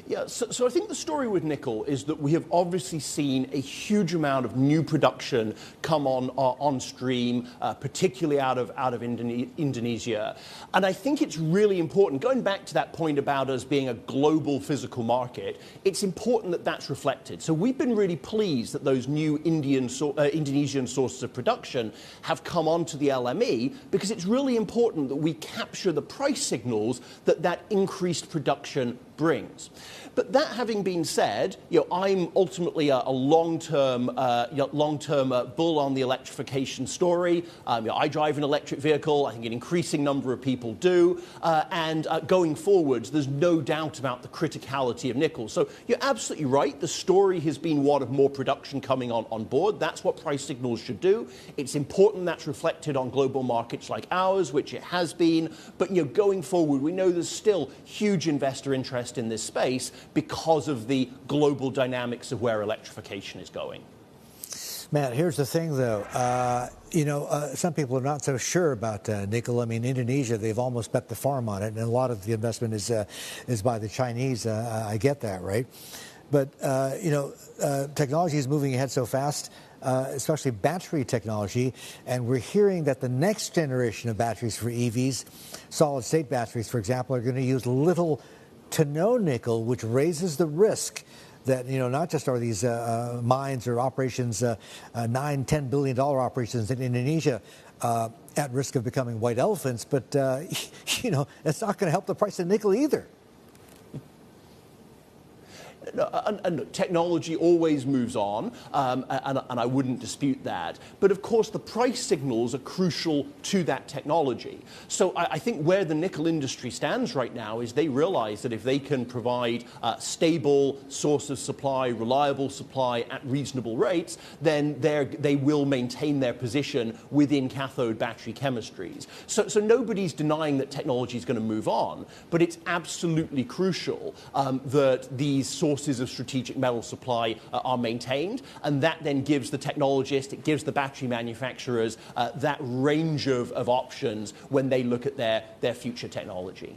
Yeah, so I think the story with nickel is that we have obviously seen a huge amount of new production come on stream, particularly out of Indonesia. And I think it's really important, going back to that point about us being a global physical market, it's important that that's reflected. So we've been really pleased that those new Indonesian sources of production have come onto the LME, because it's really important that we capture the price signals that increased production brings. But that having been said, I'm ultimately a long-term bull on the electrification story. I drive an electric vehicle. I think an increasing number of people do. And going forwards, there's no doubt about the criticality of nickel. So you're absolutely right. The story has been one of more production coming on board. That's what price signals should do. It's important that's reflected on global markets like ours, which it has been. But going forward, we know there's still huge investor interest in this space because of the global dynamics of where electrification is going. Matt, here's the thing, though. Some people are not so sure about nickel. I mean, Indonesia, they've almost bet the farm on it, and a lot of the investment is by the Chinese. I get that, right? But, technology is moving ahead so fast, especially battery technology, and we're hearing that the next generation of batteries for EVs, solid-state batteries, for example, are going to use little to no nickel, which raises the risk that, not just are these mines or operations, $9-10 billion operations in Indonesia at risk of becoming white elephants, but, it's not going to help the price of nickel either. And technology always moves on, and I wouldn't dispute that. But of course, the price signals are crucial to that technology. So I think where the nickel industry stands right now is they realize that if they can provide a stable source of supply, reliable supply at reasonable rates, then they will maintain their position within cathode battery chemistries. So nobody's denying that technology is going to move on, but it's absolutely crucial that these sources of strategic metal supply are maintained, and that then gives the technologist, it gives the battery manufacturers that range of options when they look at their future technology.